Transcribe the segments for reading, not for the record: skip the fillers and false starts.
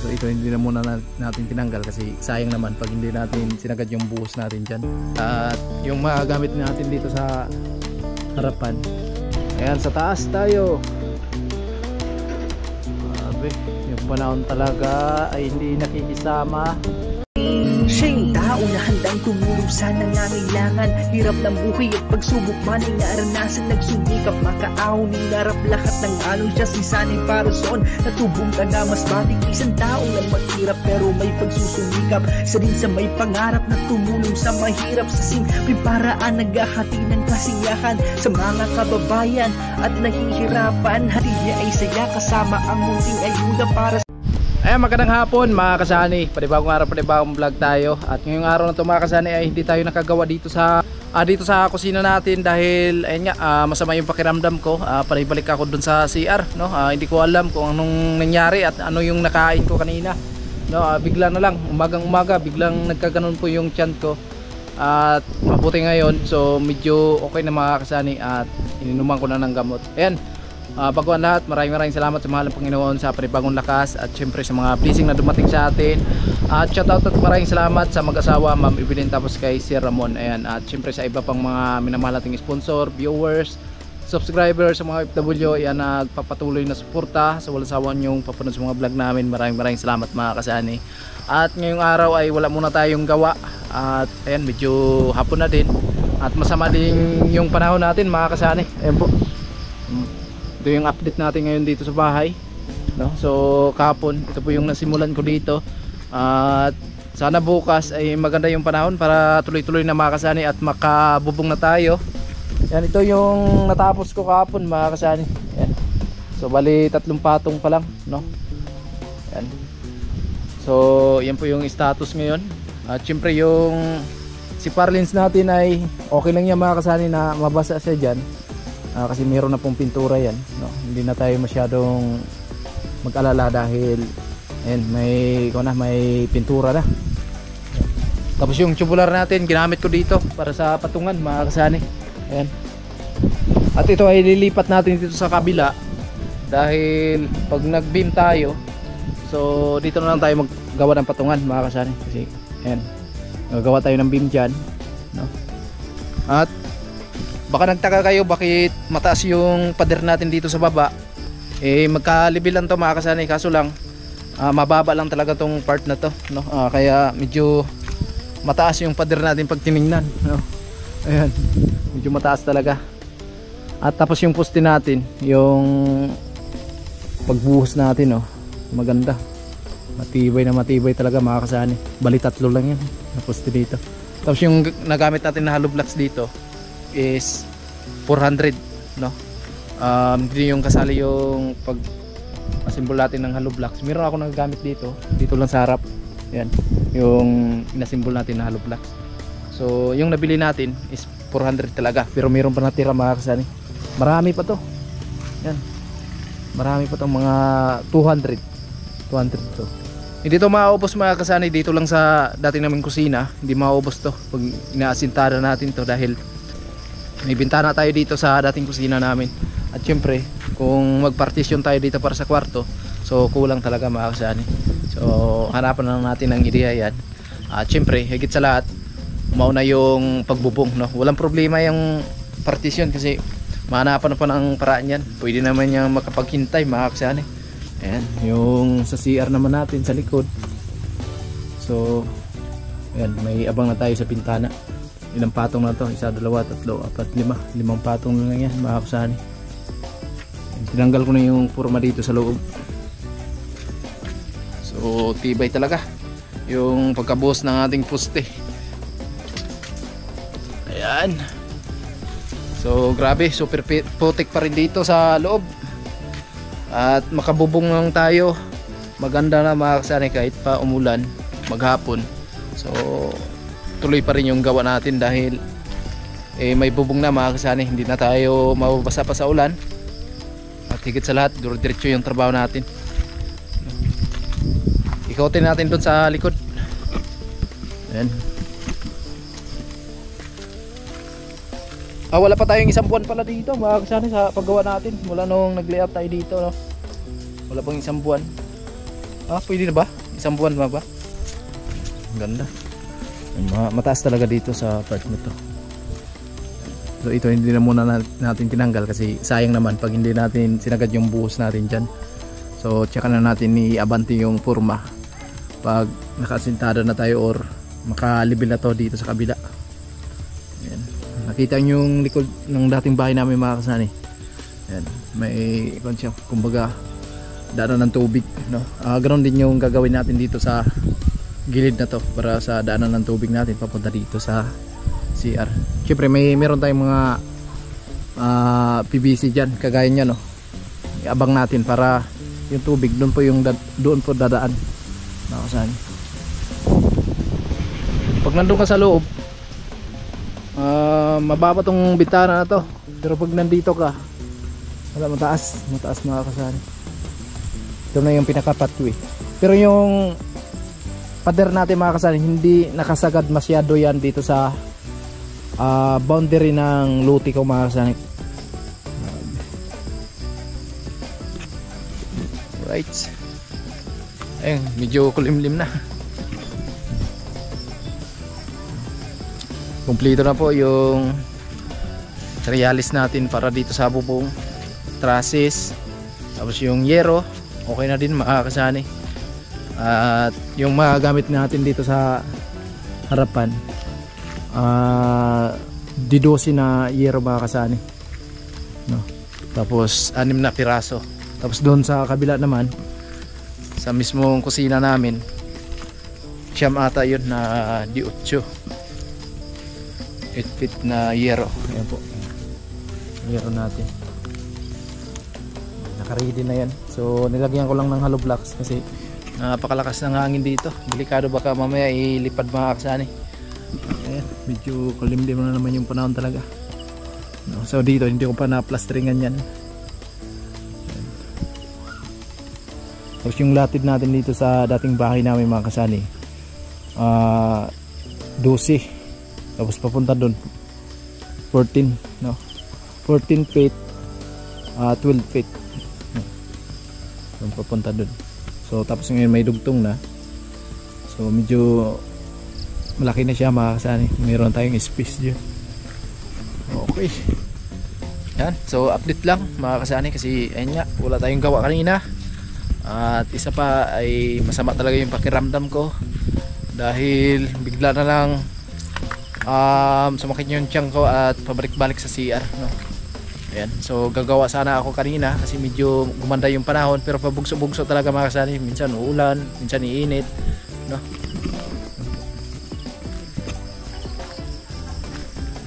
So ito hindi na muna natin tinanggal kasi sayang naman pag hindi natin sinagad yung buhos natin dyan. At yung mga gamit natin dito sa harapan, ayan, sa taas tayo. Grabe, yung panahon talaga ay hindi nakikisama. Siya yung tao na handang tumulong sa nangangailangan. Hirap ng buhay at pagsubok man ay naranasan. Nagsumikap makaahon ng narap lahat ng alon. Siya si sanay para soon natubong ka na mas matig. Isang tao na mahirap pero may pagsusumikap. Isa din sa may pangarap na tumulong sa mahirap. Sa simpleng paraan naghahati ng kasiyahan sa mga kababayan at nahihirapan. Hati niya ay saya kasama ang munting ayuda para sa... Ayan, magandang hapon mga kasani. Panibagong araw, panibagong vlog tayo. At ngayong araw na ito mga kasani ay hindi tayo nakagawa dito sa kusina natin dahil ayun nga, masama yung pakiramdam ko. Panibalik ako dun sa CR, no? Hindi ko alam kung anong nangyari at ano yung nakain ko kanina, no? Bigla na lang, umagang umaga biglang nagkaganon po yung tiyan ko. At mabuti ngayon, so medyo okay na mga kasani at ininuman ko na ng gamot. Ayan. Bago ang lahat, maraming salamat sa mahal ng Panginoon sa panibagong lakas at syempre sa mga blessing na dumating sa atin. At shoutout at maraming salamat sa mag-asawa Ma'am Evelyn tapos kay Sir Ramon. Ayan, at syempre sa iba pang mga minamahal nating sponsor, viewers, subscribers, sa mga FW, ayan, nagpapatuloy na suporta sa walang sawa niyong papanood sa mga vlog namin. Maraming salamat mga kasani. At ngayong araw ay wala muna tayong gawa at ayan, medyo hapon na din at masama din yung panahon natin mga kasani. Ayan po, ito yung update natin ngayon dito sa bahay, no? So kahapon ito po yung nasimulan ko dito at sana bukas ay maganda yung panahon para tuloy-tuloy na mga kasani at makabubong na tayo. Yan, ito yung natapos ko kahapon mga kasani. Yan. So bali 3 patong pa lang, no? Yan. So yan po yung status ngayon. At syempre yung si Parlins natin ay okay lang yan mga kasani na mabasa siya dyan. Kasi meron na pong pintura yan, no? Hindi na tayo masyadong mag-alala dahil ayan, may pintura na. Tapos yung tubular natin ginamit ko dito para sa patungan mga kasani. Ayan. At ito ay lilipat natin dito sa kabila dahil pag nag-beam tayo, so dito na lang tayo maggawa ng patungan mga kasani. Kasi ayan, gagawa tayo ng beam dyan, no? At baka nagtaka kayo bakit mataas yung pader natin dito sa baba. Magka-level lang to mga kasani, kaso lang mababa lang talaga tong part na to, no? Kaya medyo mataas yung pader natin pag tiningnan, no? Ayan, medyo mataas talaga. At tapos yung poste natin, yung pagbuhos natin, no, maganda, matibay na matibay talaga mga kasani. Bali 3 lang yan na poste dito. Tapos yung nagamit natin na hollow blocks dito is 400, no? Hindi yung kasali yung pag assemble natin ng hollow blocks. Meron ako nagagamit dito lang sa harap. Yan, yung inassemble natin na hollow blocks. So yung nabili natin is 400 talaga, pero meron pa natira mga kasani. Marami pa to. Yan, marami pa tong mga 200 to. Hindi to maubos mga kasani dito lang sa dating naming kusina. Hindi maubos to pag inaasintada natin to dahil may bintana tayo dito sa dating kusina namin. At syempre kung magpartisyon tayo dito para sa kwarto, so kulang talaga mga kasani. So hanapan lang natin ng ideya yan. At syempre higit sa lahat, mauna yung pagbubong, no? Walang problema yung partisyon kasi mahanapan pa ng paraan yan. Pwede naman yung makapaghintay mga kasani. Ayan, yung sa CR naman natin sa likod, so ayan, may abang na tayo sa pintana. Ilang patong na to? 1, 2, 3, 4, 5 5 patong na lang yan mga kasani. Tinanggal ko na yung forma dito sa loob. So tibay talaga yung pagkabuhos ng ating poste. Ayan. So grabe, super putik pa rin dito sa loob. At makabubong lang tayo. Maganda na mga kasani kahit pa umulan maghapon. So tuloy pa rin yung gawa natin dahil may bubong na mga kasani. Hindi na tayo mababasa pa sa ulan. At higit sa lahat, diretso yung trabaho natin. Ikotin natin doon sa likod. Ayan. Wala pa tayong 1 buwan pala dito mga kasani sa paggawa natin. Mula nung nag-layout tayo dito, no? Wala pang 1 buwan. Pwede na ba? Isang buwan ba? Ganda. Mataas talaga dito sa part na to. So ito hindi na muna natin tinanggal kasi sayang naman pag hindi natin sinagad yung buhos natin dyan. So tsaka na natin i-abanti yung forma pag nakasintada na tayo or makalibel na to dito sa kabila. Ayan. Nakita nyo yung likod ng dating bahay namin mga kasani. Ayan. May kumbaga daanan ng tubig, no? Ganoon din yung gagawin natin dito sa gilid na to para sa daanan ng tubig natin papunta dito sa CR. Siyempre meron tayong mga PVC dyan kagaya nya, no? Iabang natin para yung tubig doon po dadaan. Nakasaan. Pag nandun ka sa loob, mababa tong bitana na to. Pero pag nandito ka, wala, mataas mga kasani. Ito na yung pinaka-pathway. Pero yung pader natin mga kasani, hindi nakasagad masyado yan dito sa boundary ng luti ko mga kasani. Right. Ayun, medyo kulimlim na. Kumpleto na po yung materialis natin para dito sa bubong, trusses, tapos yung yero okay na din mga kasani. At yung magagamit natin dito sa harapan, D12 na yero mga kasani, no? Tapos 6 na piraso. Tapos doon sa kabila naman sa mismong kusina namin, siyam ata yun na D8 8 feet na yero. Ayan po, yero natin, nakaready na yan. So nilagyan ko lang ng hollow blocks kasi napakalakas ng hangin dito, delikado baka mamaya ilipad mga kasani. Ayan, medyo kulimlim na naman yung panahon talaga, no? So dito hindi ko pa na-plasteringan yan. Tapos yung latid natin dito sa dating bahay namin mga kasani, 12, tapos papunta doon 14, no? 14 feet, 12 feet, no? Papunta doon. So tapos ngayon may dugtong na, so medyo malaki na siya mga kasani. Mayroon tayong space dyan. Okay, yan. So update lang mga kasani kasi ayun nga, wala tayong gawa kanina. At isa pa ay masama talaga yung pakiramdam ko dahil bigla na lang sumakit yung tiyan ko at pabalik-balik sa CR, no? Ayan. So gagawa sana ako kanina kasi medyo gumanda yung panahon, pero pabugso-bugso talaga mga kasani. Minsan uulan, minsan iinit, no?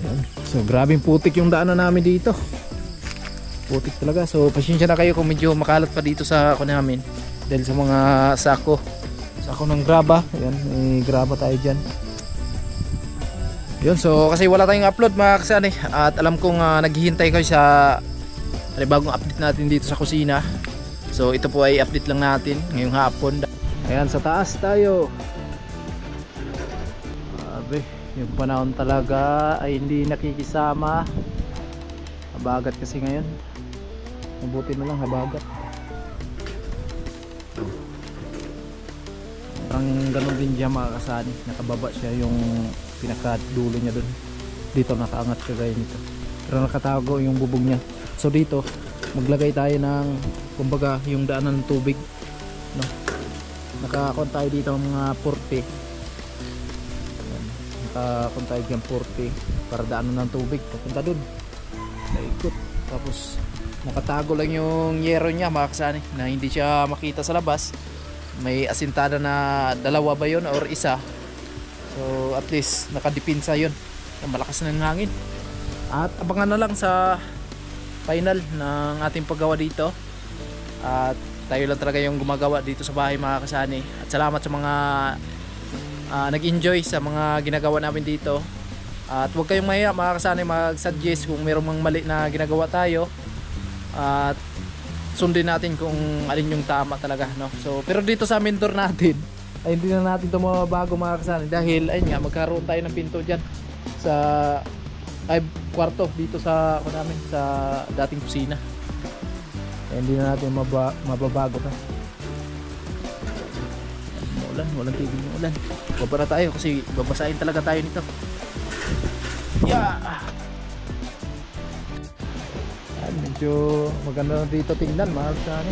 Ayan. So grabing putik yung daanan namin dito, putik talaga. So pasensya na kayo kung medyo makalat pa dito sa ako namin dahil sa mga sako ng graba. Ayan, may graba tayo dyan. Yun, so kasi wala tayong upload mga kasani at alam kong naghihintay kayo sa bagong update natin dito sa kusina. So ito po ay update lang natin ngayong hapon. Ayan, sa taas tayo. Abe, yung panahon talaga ay hindi nakikisama. Habagat kasi ngayon. Mabuti na lang habagat. Parang ganun din dyan mga kasani, nakababa siya yung pinakadulo niya dun. Dito nakaangat kagaya nito, pero nakatago yung bubong niya. So dito maglagay tayo ng kumbaga yung daanan ng tubig, no? Nakakon tayo dito ng mga 40. Nakakon tayo dyan 40 para daanan ng tubig papunta dun, naikot. Tapos nakatago lang yung yero niya mga kasani na hindi siya makita sa labas. May asintada na dalawa ba yun or isa, so at least nakadipinsa yun, malakas na ng hangin. At abangan na lang sa final ng ating paggawa dito. At tayo lang talaga yung gumagawa dito sa bahay mga kasani. At salamat sa mga nag-enjoy sa mga ginagawa namin dito. At huwag kayong mahiya mga kasani mag-suggest kung mayroong mga mali na ginagawa tayo, at sundin natin kung alin yung tama talaga, no? So pero dito sa mentor natin ay hindi na natin ito mababago mga kasani dahil ayun nga, magkaroon tayo ng pinto dyan sa kwarto dito sa ako namin sa dating kusina. Ay, hindi na natin mababago to. ulan, walang tigil yung ulan. Baba na tayo kasi babasahin talaga tayo nito. Yeah. Medyo maganda na dito tingnan, mahal sa ano.